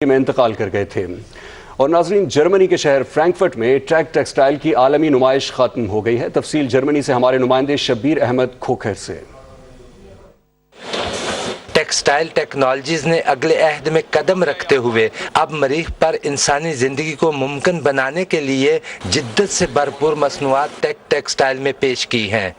میں انتقال کر گئے تھے۔ اور ناظرین، جرمنی کے شہر فرینکفرٹ میں ٹیک ٹیکسٹائل کی عالمی نمائش ختم ہو گئی ہے۔ تفصیل جرمنی سے ہمارے نمائندے شبیر احمد کھوکھر سے۔ ٹیکسٹائل ٹیکنالوجیز نے اگلے عہد میں قدم رکھتے ہوئے اب مریخ پر انسانی زندگی کو ممکن بنانے کے لیے جدت سے بھرپور مصنوعات ٹیکسٹائل میں پیش کی ہیں۔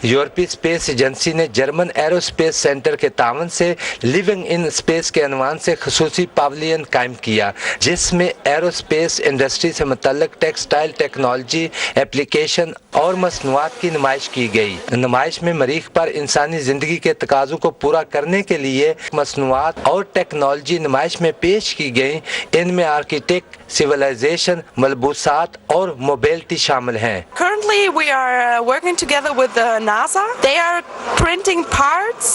یورپی اسپیس ایجنسی نے جرمن ایرو اسپیس سینٹر کے تعاون سے لیونگ ان اسپیس کے عنوان سے خصوصی پاویلین قائم کیا، جس میں ایرو اسپیس انڈسٹری سے متعلق ٹیکسٹائل ٹیکنالوجی، ایپلیکیشن اور مصنوعات کی نمائش کی گئی۔ نمائش میں مریخ پر انسانی زندگی کے تقاضوں کو پورا کرنے کے لیے مصنوعات اور ٹیکنالوجی نمائش میں پیش کی گئیں۔ ان میں آرکیٹیکٹ، سویلائزیشن، ملبوسات اور موبیلٹی شامل ہیں۔ Currently we are working together with NASA. They are printing parts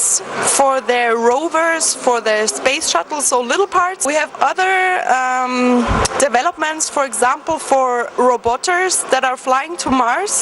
for their rovers, for their space shuttle, so little parts. We have other developments, for example for roboters that are flying to Mars,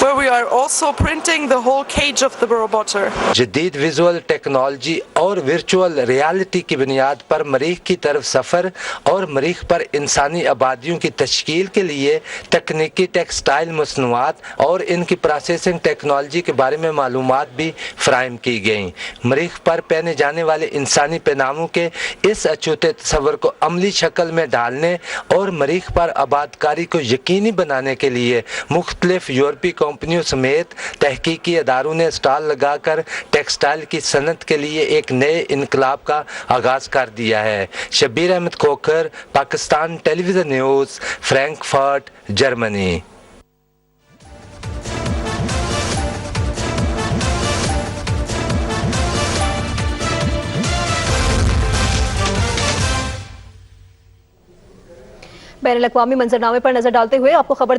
where we are also printing the whole cage of the roboter. جدید visual technology اور virtual reality کی بنیاد پر مریخ کی طرف سفر اور مریخ پر انسانی آبادیوں کی تشکیل کے لیے تکنیکی ٹیکسٹائل مصنوعات اور ان کی پروسیسنگ ٹیکنالوجی کے بارے میں معلومات بھی فراہم کی گئیں۔ مریخ پر پہنے جانے والے انسانی پہناووں کے اس اچھوتے تصور کو عملی شکل میں ڈالنے اور مریخ پر آبادکاری کو یقینی بنانے کے لیے مختلف یورپی کمپنیوں سمیت تحقیقی اداروں نے اسٹال لگا کر ٹیکسٹائل کی صنعت کے لیے ایک نئے انقلاب کا آغاز کر دیا ہے۔ شبیر احمد کھوکھر، پاکستان ٹیلی ویژن نیوز، فرینکفرٹ، جرمنی۔ بین الاقوامی منظرنامے پر نظر ڈالتے ہوئے آپ کو خبر